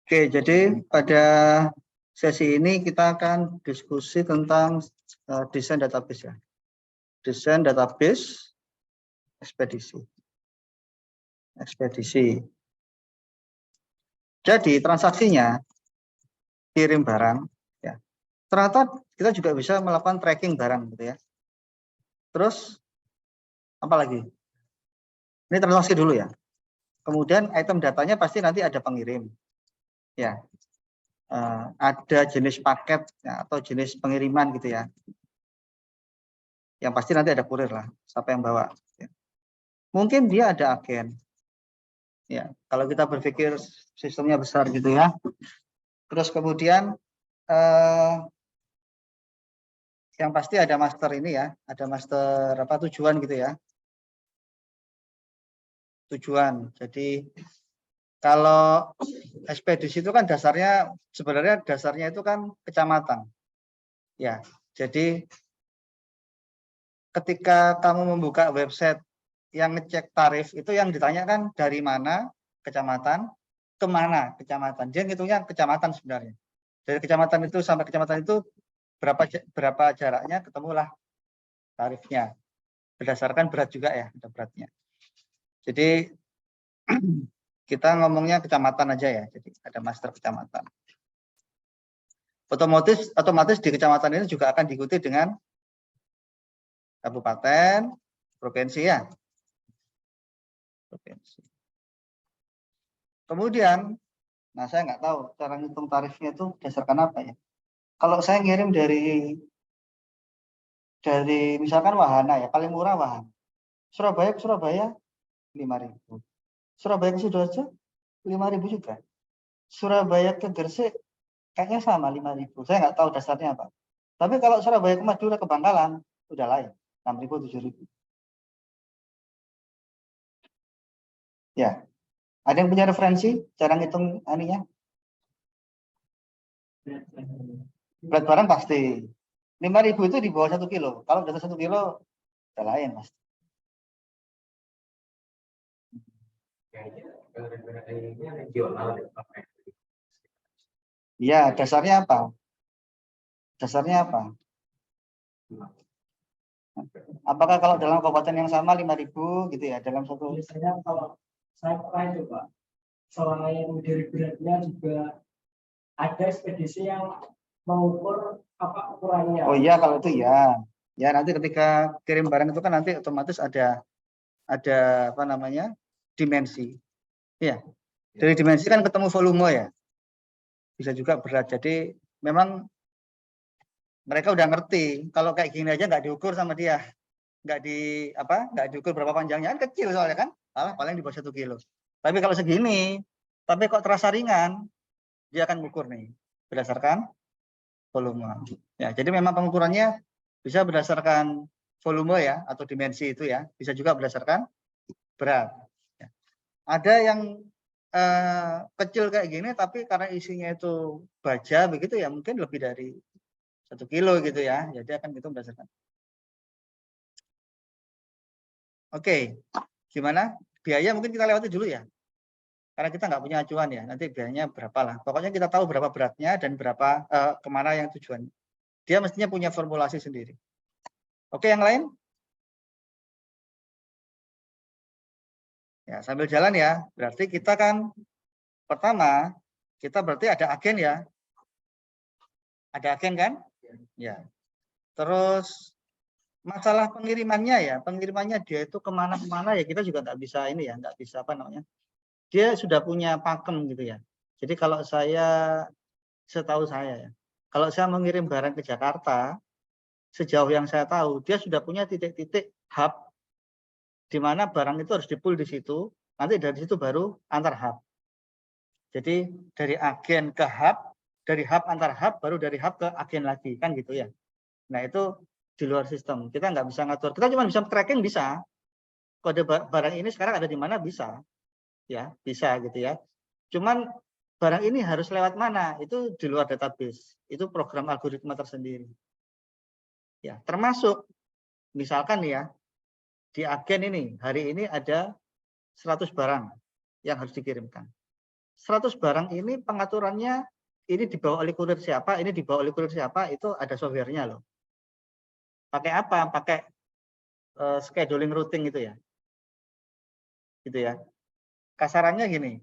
Oke, jadi pada sesi ini kita akan diskusi tentang desain database ya. Desain database ekspedisi. Jadi transaksinya kirim barang ya. Ternyata kita juga bisa melakukan tracking barang gitu ya. Terus apa lagi? Ini transaksi dulu ya. Kemudian item datanya pasti nanti ada pengirim. Ya. Ada jenis paket ya, atau jenis pengiriman gitu ya. Yang pasti nanti ada kurir lah, siapa yang bawa. Ya. Mungkin dia ada agen. Ya, kalau kita berpikir sistemnya besar gitu ya. Terus kemudian yang pasti ada master ini ya, ada master apa tujuan gitu ya. Tujuan. Jadi kalau ekspedisi itu kan dasarnya sebenarnya itu kan kecamatan. Ya, jadi ketika kamu membuka website yang ngecek tarif itu yang ditanyakan dari mana kecamatan, kemana kecamatan. Dia ngitungnya kecamatan sebenarnya. Dari kecamatan itu sampai kecamatan itu berapa jaraknya, ketemulah tarifnya. Berdasarkan berat juga ya, ada beratnya. Jadi kita ngomongnya kecamatan aja ya. Jadi ada master kecamatan. Otomatis di kecamatan ini juga akan diikuti dengan kabupaten, provinsi ya. Provinsi. Kemudian, nah saya nggak tahu cara ngitung tarifnya itu berdasarkan apa ya. Kalau saya ngirim dari misalkan Wahana ya, paling murah Wahana. Surabaya ke Surabaya 5.000. Surabaya ke Sidoarjo 5.000 juga. Surabaya ke Gresik kayaknya sama 5.000. Saya nggak tahu dasarnya apa. Tapi kalau Surabaya ke Madura ke Bangkalan udah lain 6.000 7.000. Ya. Ada yang punya referensi cara ngitung aninya? Berat barang pasti. 5.000 itu di bawah 1 kilo. Kalau di atas 1 kilo udah lain mas. Iya, dasarnya apa? Dasarnya apa? Apakah kalau dalam kabupaten yang sama 5.000 gitu ya dalam satu? Biasanya kalau saya pernah itu Pak, selain dari beratnya juga ada ekspedisi yang mengukur apa ukurannya. Oh iya kalau itu ya. Ya nanti ketika kirim barang itu kan nanti otomatis ada apa namanya dimensi. Ya. Dari dimensi kan ketemu volume ya. Bisa juga berat. Jadi memang mereka udah ngerti kalau kayak gini aja nggak diukur sama dia. Nggak diukur berapa panjangnya kan kecil soalnya kan. Paling di bawah 1 kilo. Tapi kalau segini, tapi kok terasa ringan, dia akan mengukur nih berdasarkan volume. Ya, jadi memang pengukurannya bisa berdasarkan volume ya atau dimensi itu ya, bisa juga berdasarkan berat. Ya. Ada yang kecil kayak gini tapi karena isinya itu baja begitu ya mungkin lebih dari 1 kilo gitu ya, jadi akan itu berdasarkan. Oke, gimana? Biaya mungkin kita lewati dulu ya, karena kita nggak punya acuan ya, nanti biayanya berapa lah. Pokoknya kita tahu berapa beratnya dan berapa kemana yang tujuannya. Dia mestinya punya formulasi sendiri. Oke, yang lain? Ya, sambil jalan ya. Berarti kita kan pertama, kita berarti ada agen ya. Ada agen kan? Ya. Terus masalah pengirimannya ya, pengirimannya dia itu kemana-kemana ya kita juga nggak bisa ini ya, nggak bisa apa namanya. Dia sudah punya pakem gitu ya. Jadi kalau setahu saya ya, kalau saya mengirim barang ke Jakarta, sejauh yang saya tahu, dia sudah punya titik-titik hub di mana barang itu harus di-pull di situ, nanti dari situ baru antar hub. Jadi dari agen ke hub, dari hub antar hub, baru dari hub ke agen lagi, kan gitu ya. Nah itu di luar sistem, kita nggak bisa ngatur. Kita cuma bisa tracking bisa. Kode barang ini sekarang ada di mana bisa, ya bisa gitu ya. Cuman barang ini harus lewat mana? Itu di luar database. Itu program algoritma tersendiri. Ya, termasuk misalkan ya di agen ini hari ini ada 100 barang yang harus dikirimkan. 100 barang ini pengaturannya ini dibawa oleh kurir siapa, ini dibawa oleh kurir siapa, itu ada softwarenya loh. Pakai apa? Pakai scheduling routing gitu ya. Gitu ya. Kasarannya gini.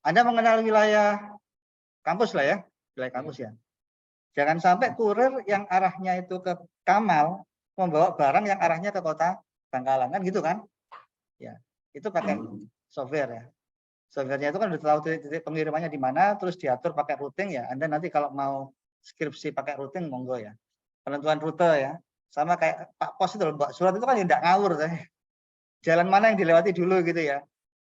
Anda mengenal wilayah kampus lah ya, wilayah kampus ya. Jangan sampai kurir yang arahnya itu ke Kamal membawa barang yang arahnya ke kota Bangkalan kan gitu kan? Ya, itu pakai software ya. Softwarenya itu kan udah tahu titik pengirimannya di mana, terus diatur pakai routing ya. Anda nanti kalau mau skripsi pakai routing monggo ya. Penentuan rute ya. Sama kayak Pak Pos itu loh, Mbak Surat itu kan ya enggak ngawur saya. Jalan mana yang dilewati dulu gitu ya.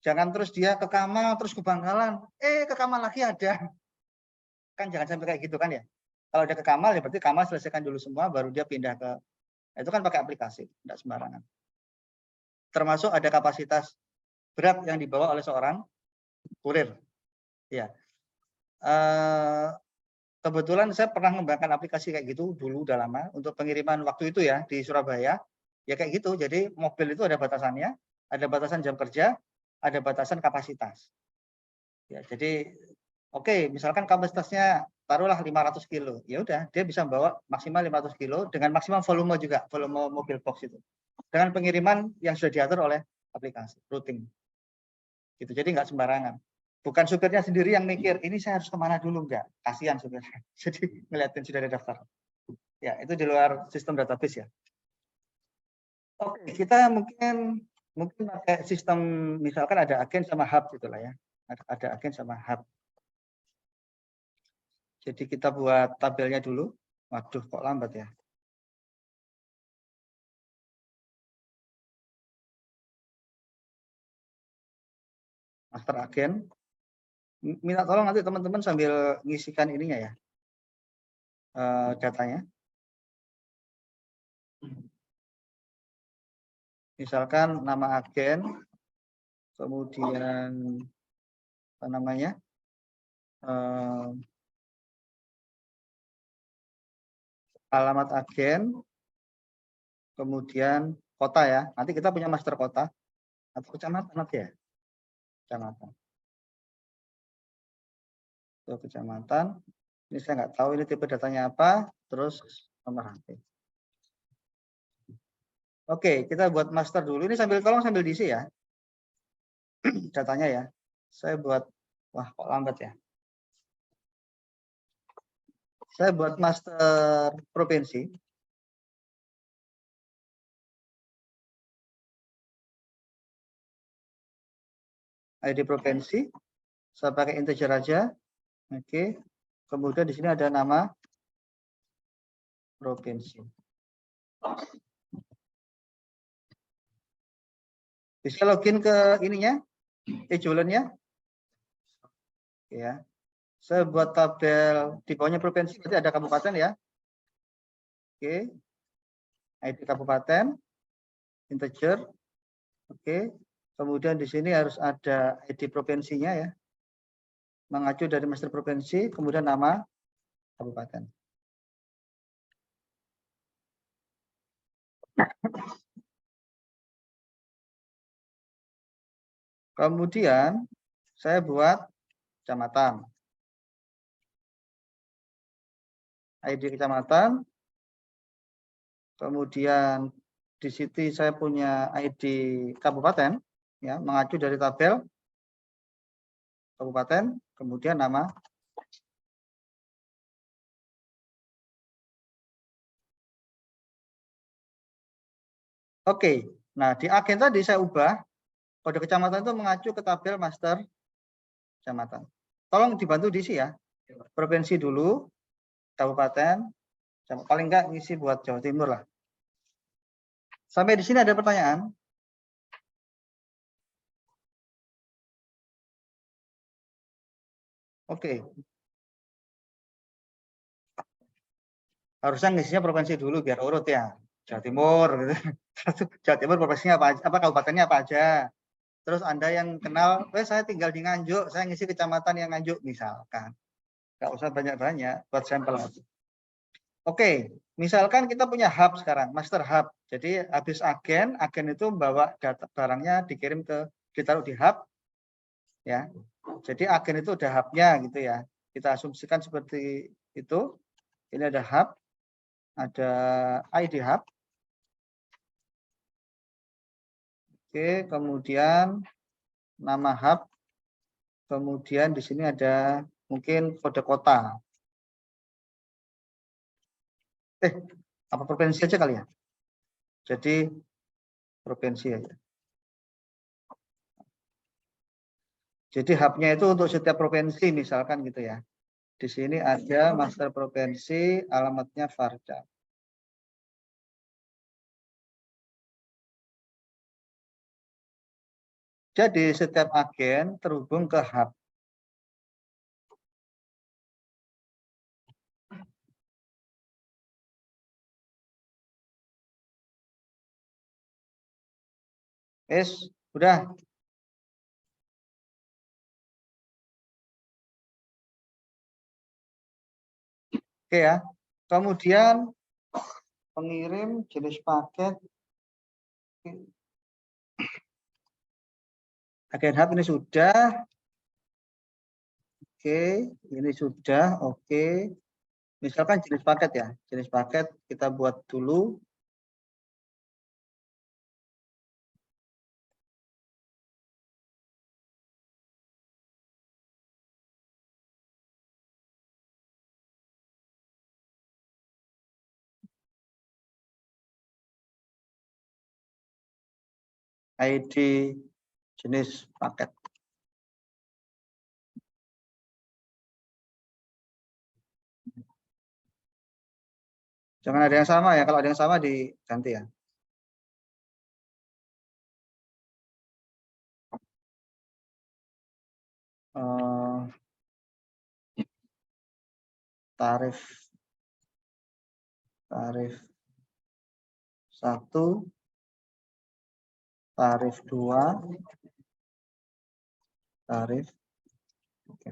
Jangan terus dia ke Kamal terus ke Bangkalan, ke Kamal lagi ada. Kan jangan sampai kayak gitu kan ya. Kalau udah ke Kamal ya berarti Kamal selesaikan dulu semua baru dia pindah ke itu kan pakai aplikasi, enggak sembarangan. Termasuk ada kapasitas berat yang dibawa oleh seorang kurir. Ya. Kebetulan saya pernah mengembangkan aplikasi kayak gitu dulu udah lama untuk pengiriman waktu itu ya di Surabaya. Ya kayak gitu. Jadi mobil itu ada batasannya, ada batasan jam kerja, ada batasan kapasitas. Ya, jadi oke, misalkan kapasitasnya taruhlah 500 kilo. Ya udah, dia bisa membawa maksimal 500 kilo dengan maksimum volume juga, volume mobil box itu. Dengan pengiriman yang sudah diatur oleh aplikasi routing. Gitu. Jadi nggak sembarangan. Bukan supirnya sendiri yang mikir, ini saya harus kemana dulu, enggak. Kasihan supirnya. Jadi ngeliatin sudah ada daftar. Ya, itu di luar sistem database ya. Oke, kita mungkin pakai sistem, misalkan ada agen sama hub gitulah ya. Ada agen sama hub. Jadi kita buat tabelnya dulu. Waduh, kok lambat ya. Master agen. Minta tolong nanti teman-teman sambil ngisikan ininya ya. Datanya. Misalkan nama agen, kemudian apa namanya? Alamat agen, kemudian kota ya. Nanti kita punya master kota atau kecamatan nanti ya. Kecamatan. Itu kecamatan. Ini saya nggak tahu ini tipe datanya apa. Terus nomor HP. Oke, kita buat master dulu. Ini tolong sambil diisi ya. Datanya ya. Saya buat, wah kok lambat ya. Saya buat master provinsi. ID provinsi. Saya pakai integer aja. Oke. Kemudian di sini ada nama provinsi. Bisa login ke ininya, ejulennya. Ya. Saya buat tabel di bawahnya provinsi, berarti ada kabupaten ya. Oke. ID kabupaten, integer. Oke. Kemudian di sini harus ada ID provinsinya ya. Mengacu dari master provinsi, kemudian nama kabupaten. Kemudian saya buat kecamatan. ID kecamatan. Kemudian di situ saya punya ID kabupaten ya, mengacu dari tabel kabupaten, kemudian nama. Oke. Nah, di agen tadi saya ubah kode kecamatan itu mengacu ke tabel master kecamatan. Tolong dibantu diisi ya. Provinsi dulu, kabupaten, paling enggak ngisi buat Jawa Timur lah. Sampai di sini ada pertanyaan? Oke. Harusnya ngisinya provinsi dulu biar urut ya. Jawa Timur gitu. Jawa Timur provinsinya apa kabupatennya apa aja. Terus Anda yang kenal, saya tinggal di Nganjuk, saya ngisi kecamatan yang Nganjuk misalkan. Nggak usah banyak-banyak, buat sampel aja. Oke, misalkan kita punya hub sekarang, master hub. Jadi habis agen itu membawa data barangnya dikirim ditaruh di hub, ya. Jadi agen itu ada hubnya gitu ya. Kita asumsikan seperti itu. Ini ada hub, ada ID hub. Oke, kemudian nama hub. Kemudian di sini ada mungkin kode kota. Apa provinsi aja kali ya? Jadi provinsi aja. Jadi hubnya itu untuk setiap provinsi misalkan gitu ya. Di sini ada master provinsi, alamatnya Farda. Jadi setiap agen terhubung ke hub. Udah. Oke ya. Kemudian pengirim jenis paket. Agen hub ini sudah. Oke, ini sudah. Oke. Misalkan jenis paket ya. Jenis paket kita buat dulu. ID jenis paket. Jangan ada yang sama ya. Kalau ada yang sama diganti ya. Tarif 1, tarif 2, tarif. Oke.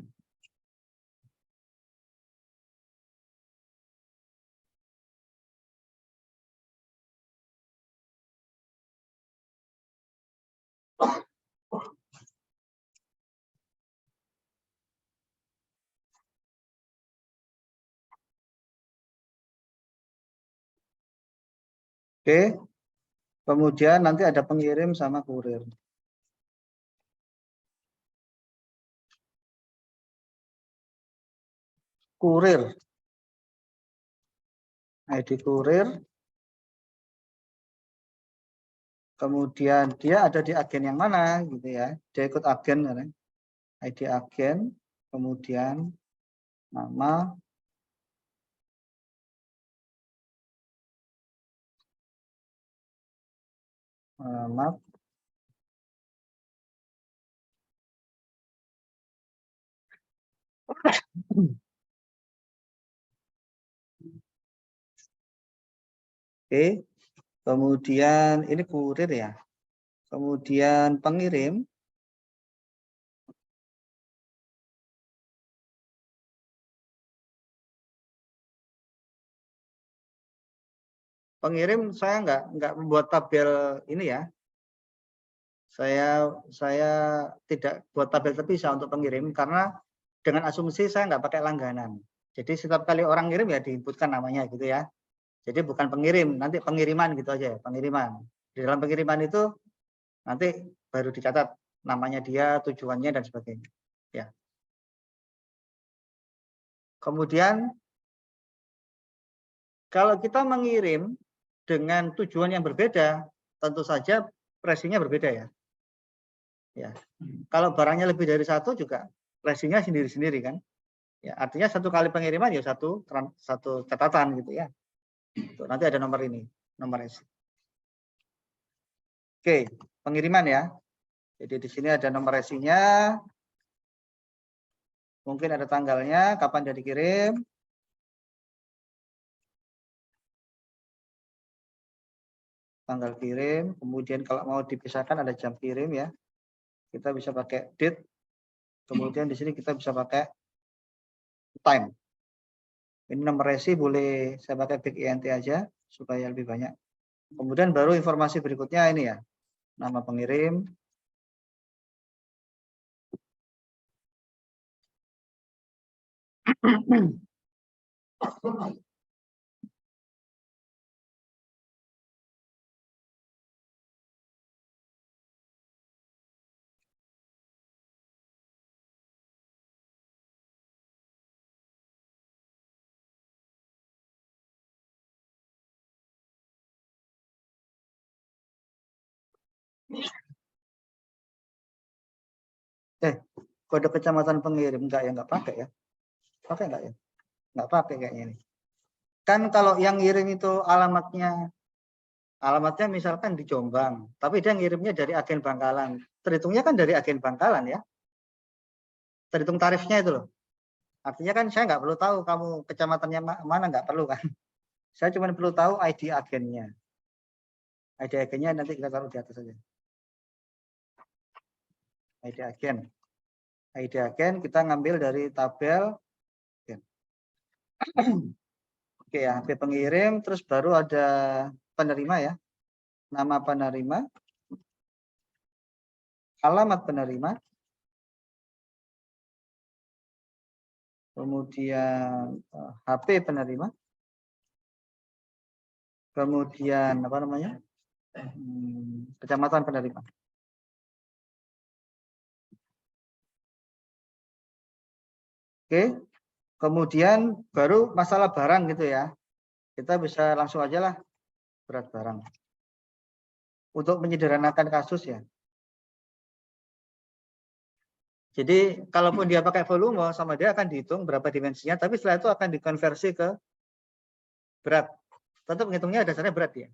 Oke. Kemudian nanti ada pengirim sama kurir. Kurir. ID kurir. Kemudian dia ada di agen yang mana gitu ya. Dia ikut agen kan. ID agen, kemudian nama, alamat, oke. Kemudian ini kurir ya. Kemudian pengirim. Pengirim saya nggak membuat tabel ini ya. Saya tidak buat tabel terpisah untuk pengirim karena dengan asumsi saya nggak pakai langganan. Jadi setiap kali orang ngirim ya diinputkan namanya gitu ya. Jadi bukan pengirim, nanti pengiriman gitu aja ya, pengiriman. Di dalam pengiriman itu nanti baru dicatat namanya dia, tujuannya dan sebagainya. Ya. Kemudian kalau kita mengirim dengan tujuan yang berbeda, tentu saja presinya berbeda ya. Ya. Kalau barangnya lebih dari satu juga presinya sendiri-sendiri kan. Ya, artinya satu kali pengiriman ya satu catatan gitu ya. Tuh, nanti ada nomor ini, nomor resi. Oke, pengiriman ya. Jadi di sini ada nomor resinya. Mungkin ada tanggalnya, kapan dia dikirim. Tanggal kirim, kemudian kalau mau dipisahkan ada jam kirim ya. Kita bisa pakai date. Kemudian di sini kita bisa pakai time. Ini nomor resi boleh saya pakai big int aja supaya lebih banyak. Kemudian baru informasi berikutnya ini ya. Nama pengirim. Kode kecamatan pengirim enggak ya, enggak pakai ya. Pakai enggak ya? Enggak pakai kayaknya ini. Kan kalau yang ngirim itu alamatnya misalkan di Jombang, tapi dia ngirimnya dari agen Bangkalan. Terhitungnya kan dari agen Bangkalan ya. Terhitung tarifnya itu loh. Artinya kan saya nggak perlu tahu kamu kecamatannya mana, nggak perlu kan. Saya cuma perlu tahu ID agennya. ID agennya nanti kita taruh di atas saja. ID agen. ID agen kita ngambil dari tabel. Oke ya, HP pengirim, terus baru ada penerima ya. Nama penerima, alamat penerima, kemudian HP penerima, kemudian apa namanya, kecamatan penerima. Oke, kemudian baru masalah barang gitu ya. Kita bisa langsung aja lah berat barang. Untuk menyederhanakan kasus ya. Jadi kalaupun dia pakai volume sama dia akan dihitung berapa dimensinya, tapi setelah itu akan dikonversi ke berat. Tetap menghitungnya dasarnya berat ya.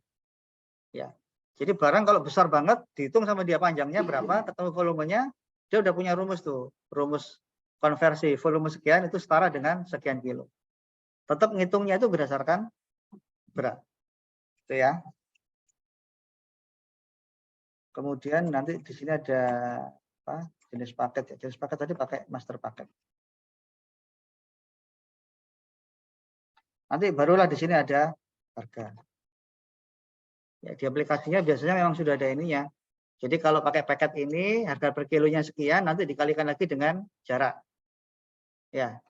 Ya. Jadi barang kalau besar banget dihitung sama dia panjangnya berapa, ketemu volumenya, dia udah punya rumus tuh. Rumus konversi volume sekian itu setara dengan sekian kilo. Tetap ngitungnya itu berdasarkan berat. Itu ya. Kemudian nanti di sini ada apa? Jenis paket ya. Jenis paket tadi pakai master paket. Nanti barulah di sini ada harga. Ya, di aplikasinya biasanya memang sudah ada ininya. Jadi kalau pakai paket ini harga per kilonya sekian, nanti dikalikan lagi dengan jarak. Ya,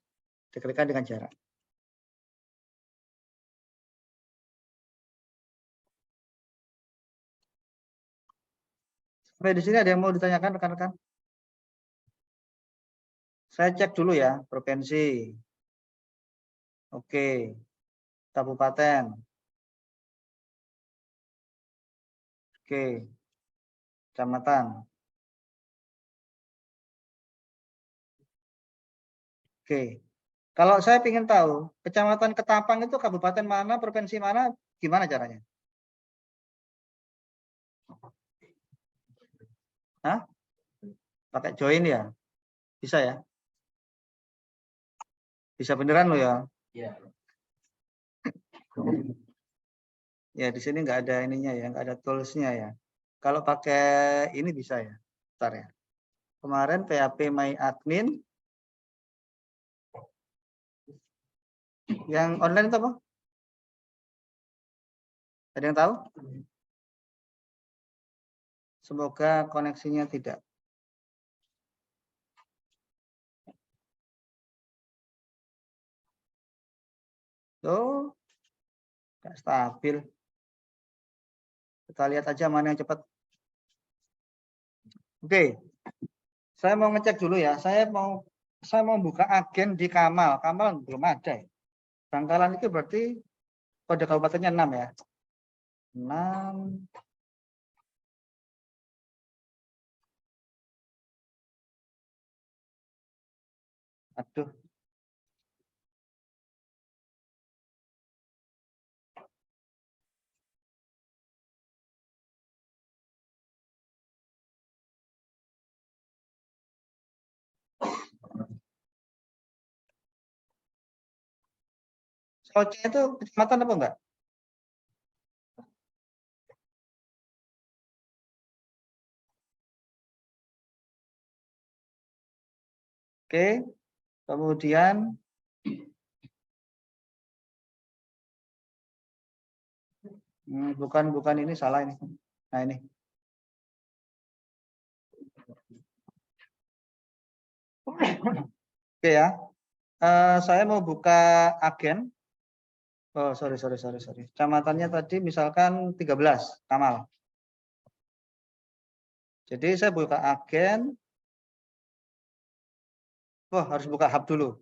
dikalikan dengan jarak. Sampai di sini ada yang mau ditanyakan rekan-rekan? Saya cek dulu ya, provinsi. Oke. Kabupaten. Oke. Kecamatan. Oke. Kalau saya ingin tahu, Kecamatan Ketapang itu kabupaten mana, provinsi mana, gimana caranya? Hah? Pakai join ya? Bisa ya? Bisa beneran lo ya? Iya. Ya di sini nggak ada ininya ya, nggak ada toolsnya ya. Kalau pakai ini bisa ya. Bentar ya. Kemarin PHP My Admin yang online itu apa? Ada yang tahu? Semoga koneksinya tidak. Oh, nggak stabil. Kita lihat aja mana yang cepat. Oke, saya mau ngecek dulu ya. Saya mau buka agen di Kamal. Kamal belum ada ya. Bangkalan itu berarti kode kabupatennya 6 ya. 6. Aduh. Soce itu kecamatan apa enggak? Oke. Kemudian bukan ini, salah ini. Nah ini. Oke ya. Saya mau buka agen. Oh, sorry. Kecamatannya tadi misalkan 13, Kamal. Jadi saya buka agen. Oh, harus buka hub dulu.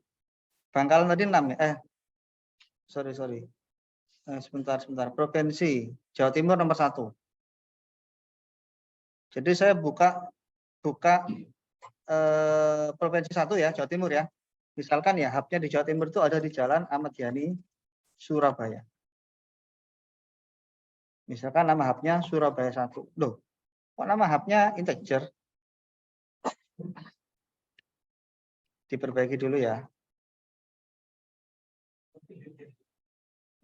Bangkalan tadi 6 ya. Sorry. Sebentar. Provinsi Jawa Timur nomor 1. Jadi saya buka provinsi 1 ya, Jawa Timur ya. Misalkan ya, hubnya di Jawa Timur itu ada di Jalan Ahmad Yani, Surabaya. Misalkan nama hubnya Surabaya 1. Loh, kok nama hubnya integer? Diperbaiki dulu ya.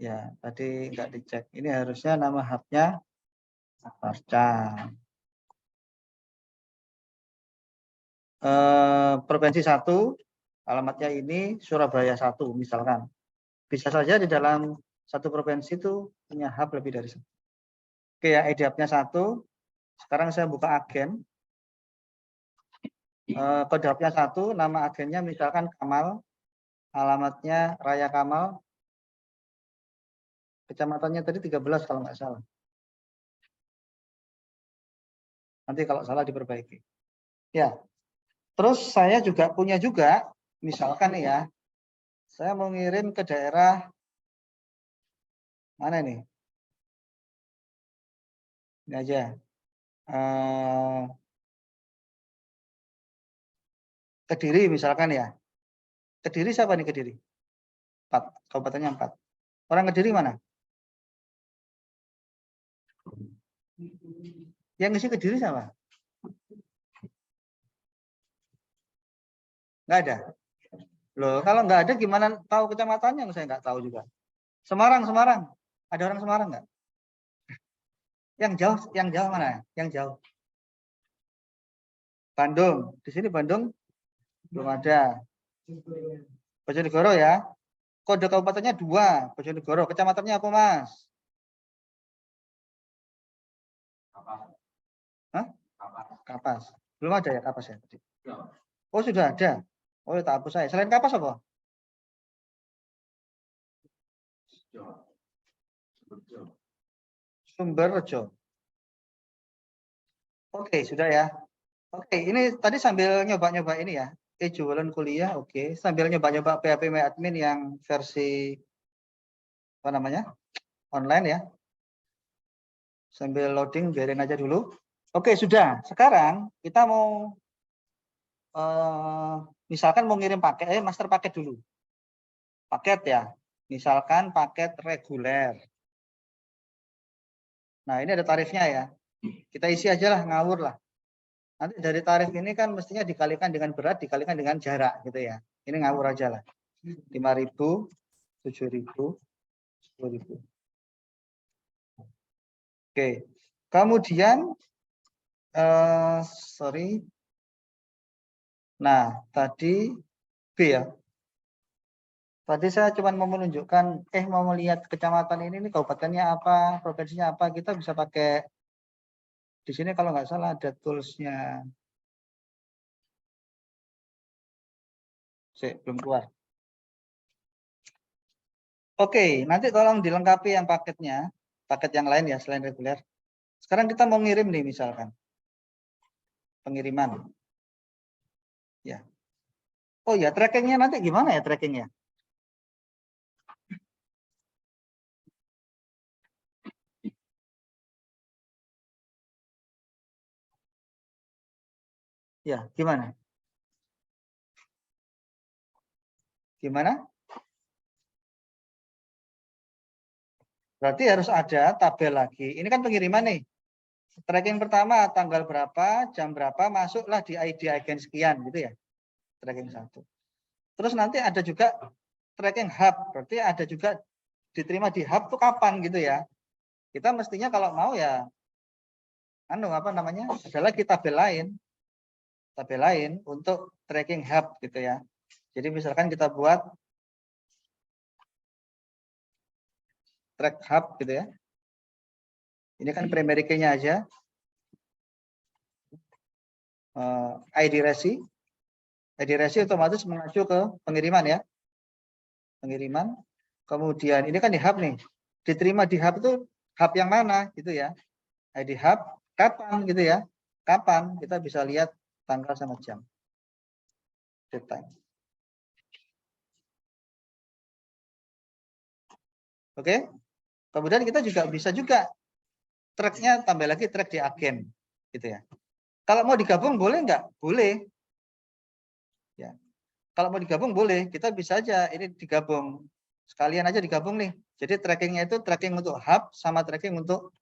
Ya, tadi nggak dicek. Ini harusnya nama hubnya Marcan. Provinsi 1, alamatnya ini Surabaya 1 misalkan. Bisa saja di dalam satu provinsi itu punya hub lebih dari 1. Oke ya, ID hubnya 1. Sekarang saya buka agen. Kode hubnya 1, nama agennya misalkan Kamal. Alamatnya Raya Kamal. Kecamatannya tadi 13 kalau nggak salah. Nanti kalau salah diperbaiki. Ya. Terus saya juga punya misalkan ya, saya mau ngirim ke daerah mana nih? Ini aja. Kediri misalkan ya. Kediri siapa nih Kediri? 4. Kabupatennya 4. Orang Kediri mana? Yang ngisi Kediri siapa? Nggak ada. Loh, kalau nggak ada gimana tahu kecamatannya? Saya nggak tahu juga. Semarang. Ada orang Semarang nggak? Yang jauh mana? Yang jauh. Bandung. Di sini Bandung belum ada. Bojonegoro ya. Kode kabupatennya 2, Bojonegoro. Kecamatannya apa, Mas? Hah? Kapas. Belum ada ya Kapas ya? Oh, sudah ada. Oh, tak hapus saya. Selain Kapas apa? Sumberjo. Oke, sudah ya. Oke, ini tadi sambil nyoba-nyoba ini ya. Jualan kuliah, oke. Sambil nyoba-nyoba PHP admin yang versi apa namanya? Online ya. Sambil loading, biarin aja dulu. Oke, sudah. Sekarang kita mau misalkan mau ngirim paket, master paket dulu. Paket ya. Misalkan paket reguler. Nah, ini ada tarifnya ya. Kita isi aja lah, ngawur lah. Nanti dari tarif ini kan mestinya dikalikan dengan berat, dikalikan dengan jarak gitu ya. Ini ngawur aja lah. 5.000, 7.000, 10.000. Oke. Kemudian, sorry. Nah, tadi B ya. Tadi saya cuma mau menunjukkan, mau melihat kecamatan ini kabupatennya apa, provinsinya apa. Kita bisa pakai, di sini kalau nggak salah ada toolsnya. Belum keluar. Oke, nanti tolong dilengkapi yang paketnya, paket yang lain ya selain reguler. Sekarang kita mau ngirim nih misalkan. Pengiriman. Ya. Oh ya, trackingnya nanti gimana ya trackingnya? Ya, gimana? Gimana? Berarti harus ada tabel lagi. Ini kan pengiriman nih. Tracking pertama tanggal berapa, jam berapa, masuklah di ID agen sekian gitu ya. Tracking 1. Terus nanti ada juga tracking hub. Berarti ada juga diterima di hub tuh kapan gitu ya. Kita mestinya kalau mau ya apa namanya? Ada lagi tabel lain untuk tracking hub gitu ya. Jadi misalkan kita buat track hub gitu ya. Ini kan primary key-nya aja. ID resi. ID resi otomatis mengacu ke pengiriman ya. pengiriman. Kemudian ini kan di hub nih. Diterima di hub itu hub yang mana gitu ya. ID hub kapan gitu ya. Kapan kita bisa lihat tanggal sama jam. Date time. Oke. Kemudian kita juga bisa juga tracknya tambah lagi track di agen gitu ya. Kalau mau digabung boleh nggak? Boleh. Ya. Kalau mau digabung boleh. Kita bisa aja ini digabung. Sekalian aja digabung nih. Jadi trackingnya itu tracking untuk hub sama tracking untuk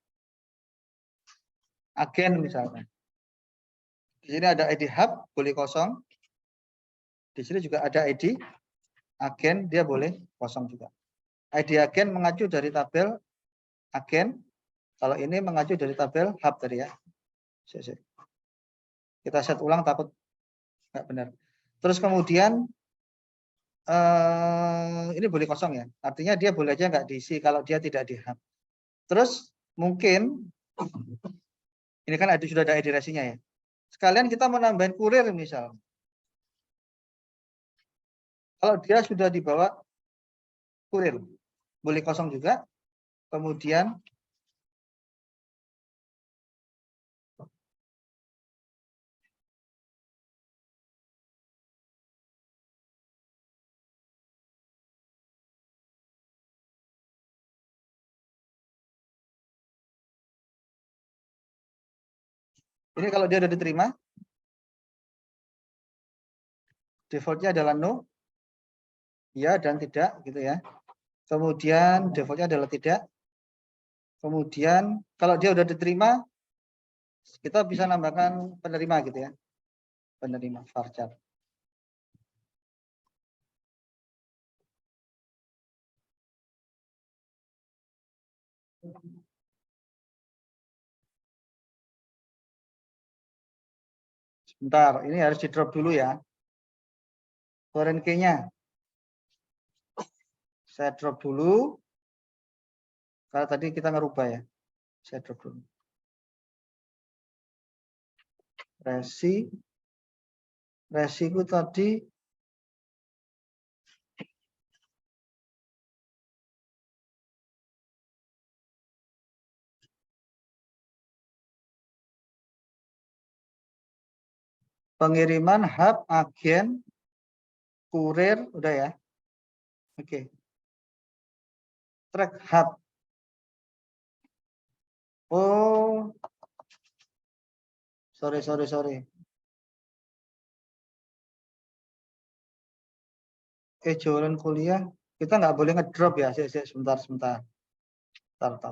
agen misalnya. Di sini ada ID hub boleh kosong. Di sini juga ada ID agen, dia boleh kosong juga. ID agen mengacu dari tabel agen. Kalau ini mengacu dari tabel hub tadi ya. Kita set ulang takut nggak benar. Terus kemudian ini boleh kosong ya. Artinya dia boleh aja nggak diisi kalau dia tidak di hub. Terus mungkin ini kan sudah ada ID resinya ya. Sekalian kita mau nambahin kurir misal. Kalau dia sudah dibawa kurir, boleh kosong juga. Kemudian ini kalau dia sudah diterima, defaultnya adalah no, ya dan tidak gitu ya. Kemudian defaultnya adalah tidak. Kemudian kalau dia sudah diterima, kita bisa nambahkan penerima gitu ya. Penerima varchar. Sebentar, ini harus di drop dulu ya. Foreign key-nya. Saya drop dulu. Kalau tadi kita ngerubah ya. Saya drop dulu. Resi itu tadi pengiriman hub, agen, kurir, udah ya. Oke. Track hub. Oh, sorry. Jualan kuliah, kita nggak boleh ngedrop ya. Sebentar. Bentar.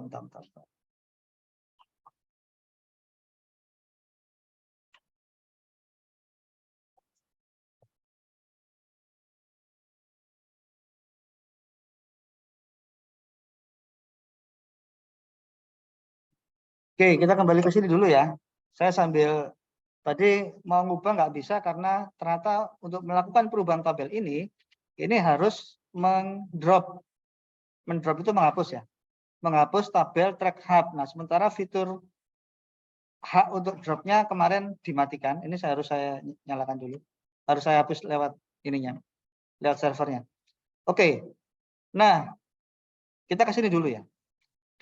Oke, kita kembali ke sini dulu ya. Saya sambil tadi mau ngubah nggak bisa karena ternyata untuk melakukan perubahan tabel ini harus mendrop. Mendrop itu menghapus ya. Menghapus tabel track hub. Nah, sementara fitur hak untuk dropnya kemarin dimatikan. Ini harus saya nyalakan dulu. Harus saya hapus lewat ininya, lewat servernya. Oke. Nah, kita ke sini dulu ya.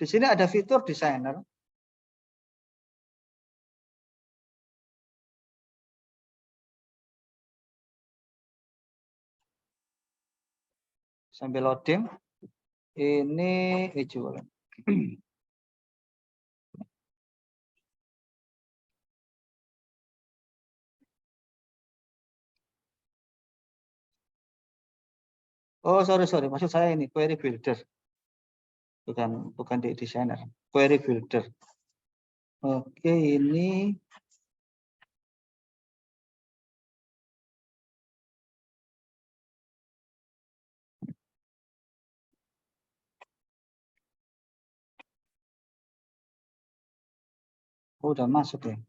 Di sini ada fitur designer. Sambil loading. Ini jualan. Oh, sorry. Maksud saya ini query builder. Bukan di designer. Query builder. Oke, ini udah masuk ya.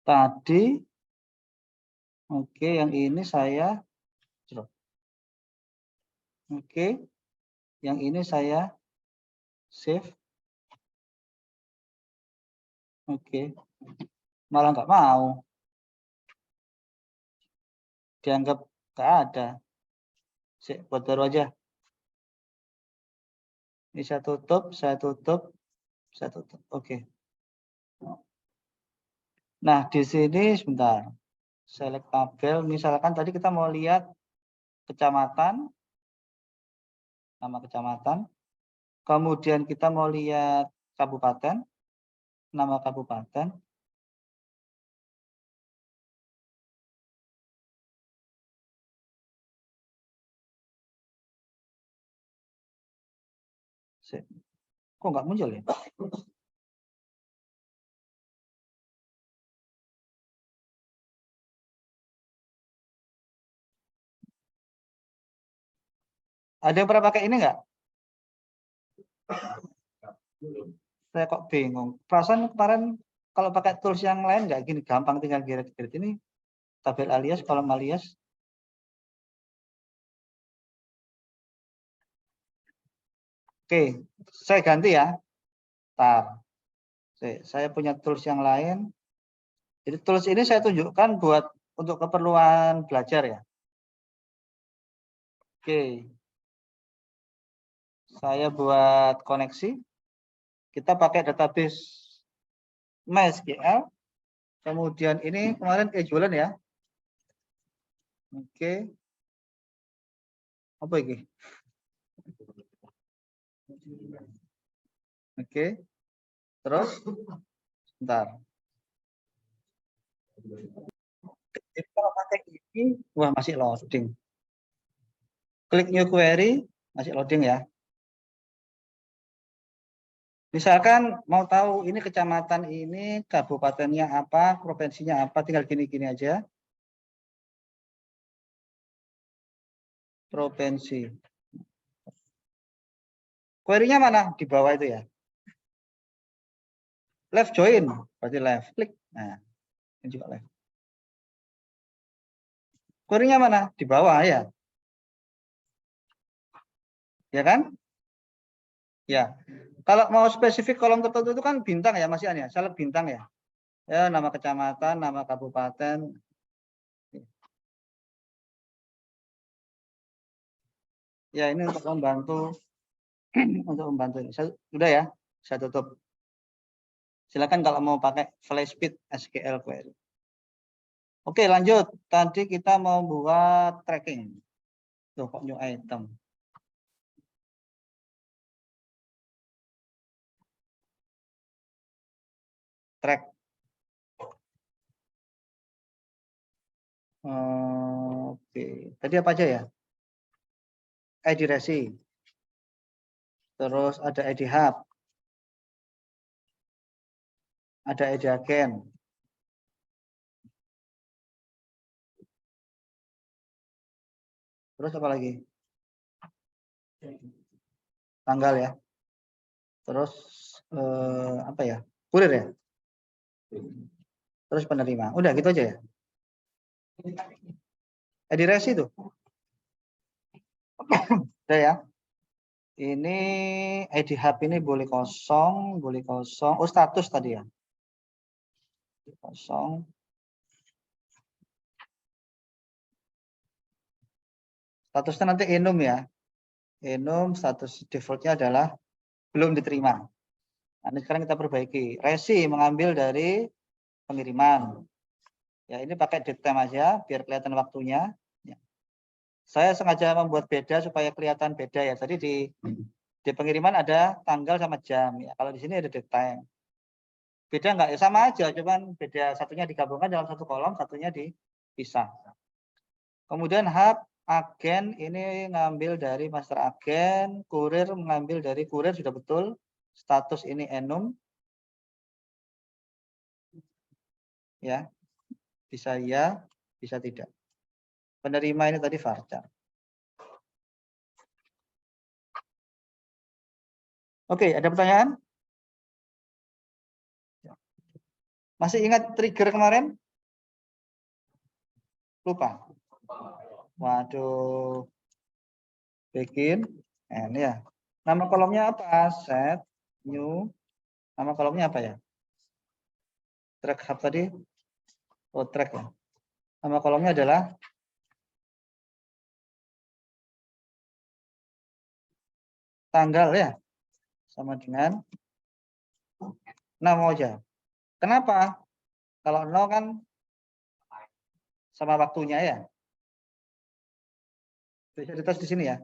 tadi. Oke, yang ini saya drop. Oke, yang ini saya save. Oke, malah nggak mau. Dianggap nggak ada. Buat baru aja. Ini saya tutup, saya tutup, saya tutup. Oke. Nah, di sini sebentar. Select tabel. Misalkan tadi kita mau lihat kecamatan, nama kecamatan. Kemudian kita mau lihat kabupaten, nama kabupaten. Kok nggak muncul ya? Ada yang pernah pakai ini nggak? Saya kok bingung. Perasaan kemarin kalau pakai tools yang lain nggak gini, gampang tinggal geret-geret ini. Tabel alias, kolom alias. Oke, saya ganti ya. Tar. Saya punya tools yang lain. Jadi tools ini saya tunjukkan buat untuk keperluan belajar ya. Oke. Saya buat koneksi. Kita pakai database MySQL. Kemudian ini kemarin jualan ya. Oke. Apa ini? Oke. Terus sebentar. Jadi kalau pakai ini, wah masih loading. Klik new query, masih loading ya. Misalkan mau tahu ini kecamatan ini, kabupatennya apa, provinsinya apa, tinggal gini-gini aja. Provinsi. Query-nya mana? Di bawah itu ya. Left join, berarti left. Klik. Nah, ini juga left. Query-nya mana? Di bawah ya. Ya kan? Ya. Kalau mau spesifik kolom tertentu itu kan bintang ya, Mas Ian ya. Select bintang ya. Ya, nama kecamatan, nama kabupaten. Ya, ini untuk membantu ini. Sudah ya, saya tutup. Silakan kalau mau pakai flyspeed SQL query. Oke, lanjut. Tadi kita mau buat tracking. Tuh, kok new item. Track. Oke, tadi apa aja ya? ID resi. Terus ada ID hub. Ada ID agen. Terus apa lagi? Tanggal ya. Terus apa ya? Kurir ya. Terus penerima. Udah gitu aja ya. ID resi itu. Udah ya. Ini ID hub ini boleh kosong, boleh kosong. Oh, status tadi ya. Kosong. Statusnya nanti enum ya. Enum status defaultnya adalah belum diterima. Nah, ini sekarang kita perbaiki. Resi mengambil dari pengiriman. Ya, ini pakai date time aja biar kelihatan waktunya. Ya. Saya sengaja membuat beda supaya kelihatan beda ya. Tadi di pengiriman ada tanggal sama jam ya. Kalau di sini ada date time. Beda enggak? Ya sama aja, cuman beda, satunya digabungkan dalam satu kolom, satunya dipisah. Kemudian hub agen ini ngambil dari master agen, kurir mengambil dari kurir sudah betul. Status ini enum. Ya. Bisa ya, bisa tidak. Penerima ini tadi varchar. Oke, ada pertanyaan? Masih ingat trigger kemarin? Lupa. Waduh. Begin. And ya. Nama kolomnya apa? Set. New. Nama kolomnya apa ya? Track hub tadi. Oh, track ya. Nama kolomnya adalah tanggal ya. Sama dengan 6 aja. Kenapa? Kalau 0 kan sama waktunya ya. Bisa dites di sini ya.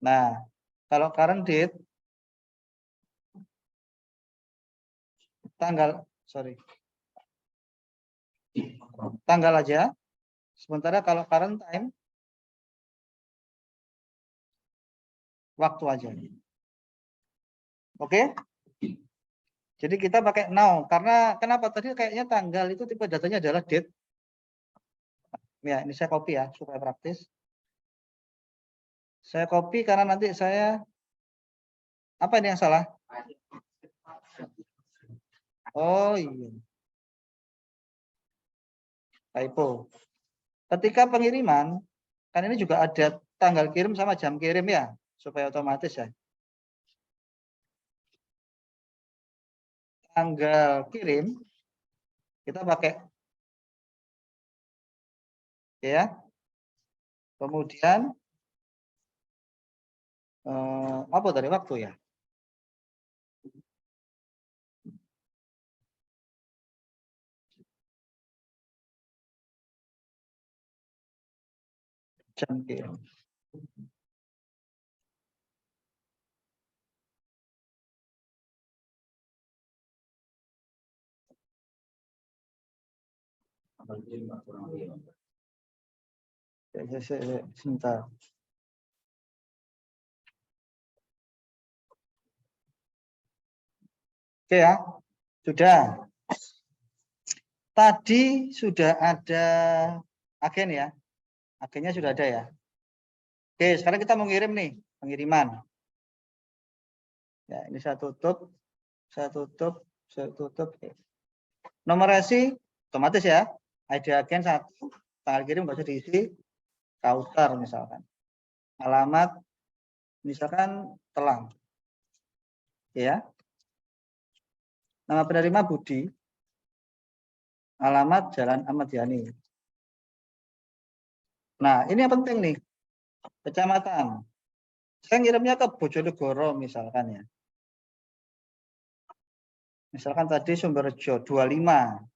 Nah, kalau current date tanggal aja. Sementara kalau current time waktu aja. Oke? Jadi kita pakai now karena kenapa tadi kayaknya tanggal itu tipe datanya adalah date. Ya, ini saya copy ya supaya praktis. Saya copy karena nanti saya apa ini yang salah? Oh iya. Typo. Ketika pengiriman, kan ini juga ada tanggal kirim sama jam kirim ya, supaya otomatis ya. Tanggal kirim kita pakai ya. Kemudian apa tadi waktu ya? Jam kirim. Sebentar. Oke ya, sudah. Tadi sudah ada agen ya, agennya sudah ada ya. Oke, sekarang kita mau ngirim nih, pengiriman. Ya, ini saya tutup, saya tutup, saya tutup. Nomor resi otomatis ya, ID agen 1, tanggal kirim nggak usah diisi, kautar misalkan. Alamat misalkan Telang. Ya. Nama penerima Budi. Alamat Jalan Ahmad Yani. Nah, ini yang penting nih. Kecamatan. Saya ngirimnya ke Bojonegoro misalkan ya. Misalkan tadi Sumberjo 25.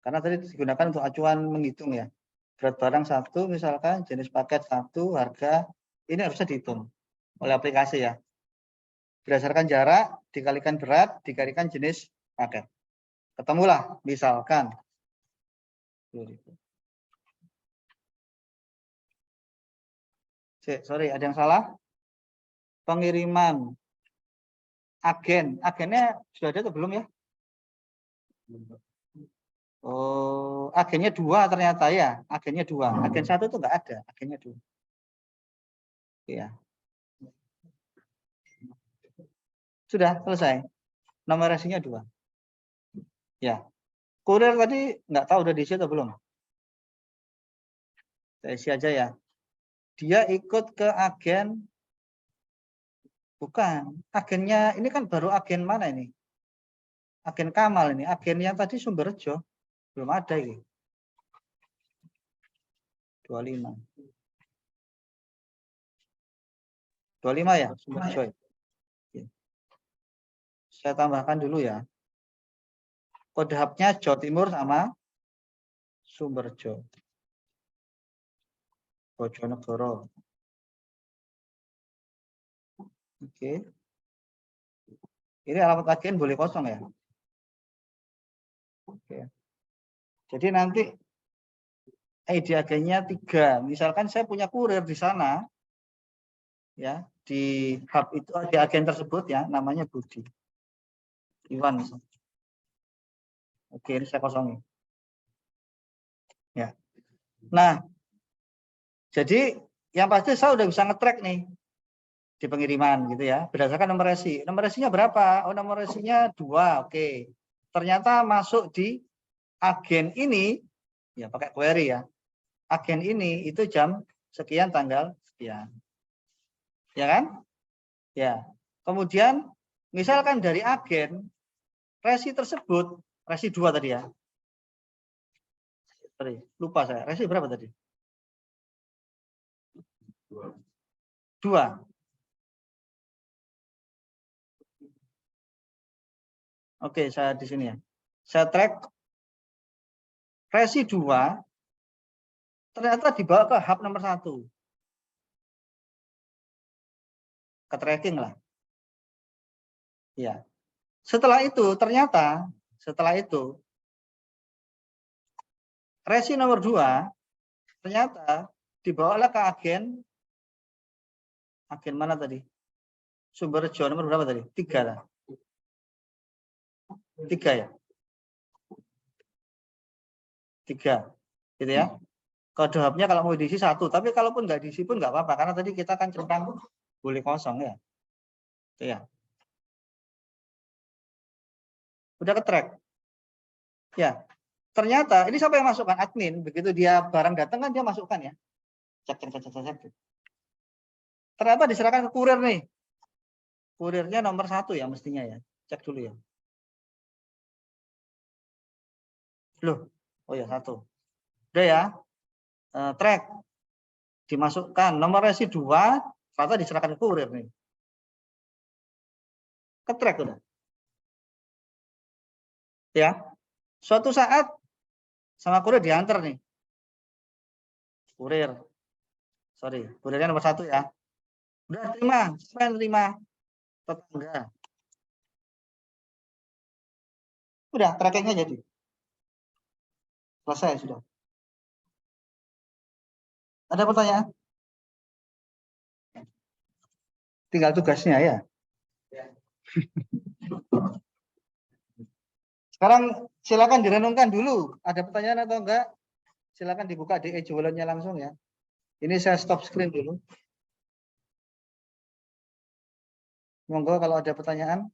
Karena tadi digunakan untuk acuan menghitung ya. Berat barang 1 misalkan, jenis paket 1, harga. Ini harusnya dihitung oleh aplikasi ya. Berdasarkan jarak, dikalikan berat, dikalikan jenis paket. Ketemulah misalkan. Sorry, ada yang salah? Pengiriman agennya sudah ada atau belum ya? Oh, agennya 2 ternyata ya, agennya 2. Agen 1 itu enggak ada, agennya 2. Ya. Sudah selesai. Nomor resinya 2. Ya. Kurir tadi enggak tahu udah diisi atau belum? Saya isi aja ya. Dia ikut ke agen. Bukan. Agennya ini kan baru agen mana ini? Agen Kamal ini. Agen yang tadi Sumberjo. Belum ada ini. 25. 25 ya, Sumberjo. Saya tambahkan dulu ya. Kode hubnya Jawa Timur sama Sumberjo. Bojonegoro. Oke. Ini alamat agen boleh kosong ya. Oke. Jadi nanti ID agennya 3. Misalkan saya punya kurir di sana, ya di hub itu di agen tersebut ya, namanya Budi. Iwan. Oke, ini saya kosongin. Ya. Nah, jadi yang pasti saya udah bisa nge-track nih. di pengiriman gitu ya, berdasarkan nomor resi. Nomor resinya berapa? Oh, nomor resinya 2. Oke. Ternyata masuk di agen ini, ya pakai query ya. Agen ini itu jam sekian tanggal sekian. Ya kan? Ya. Kemudian misalkan dari agen resi tersebut, resi 2 tadi ya. Sorry, lupa saya. Resi berapa tadi? 2. Oke, saya di sini ya. Saya track resi 2 ternyata dibawa ke hub nomor 1. Ke tracking lah. Ya. Setelah itu ternyata resi nomor 2 ternyata dibawa ke agen mana tadi? Sumberjo nomor berapa tadi? 3 lah. 3 ya. 3. Gitu ya. Kode hubnya kalau mau diisi 1, tapi kalaupun nggak diisi pun nggak apa-apa karena tadi kita kan centang boleh kosong ya. Itu ya. Udah ke track. Ya. Ternyata ini siapa yang masukkan? Admin. Begitu dia barang datang kan dia masukkan ya. Cek. Ternyata diserahkan ke kurir nih. Kurirnya nomor 1 ya mestinya ya. Cek dulu ya. Loh. Oh ya 1. Udah ya. Track. Dimasukkan. Nomor resi 2 ternyata diserahkan ke kurir nih. Ke track udah. Ya. Suatu saat sama kurir diantar nih. Kurir. Sorry, kurirnya nomor 1 ya. Udah terima. Siapa yang terima? Tetangga. Udah, trackingnya jadi. Selesai sudah. Ada pertanyaan? Tinggal tugasnya ya. Sekarang silakan direnungkan dulu. Ada pertanyaan atau enggak? Silakan dibuka di e-jualannya langsung ya. Ini saya stop screen dulu. Monggo kalau ada pertanyaan.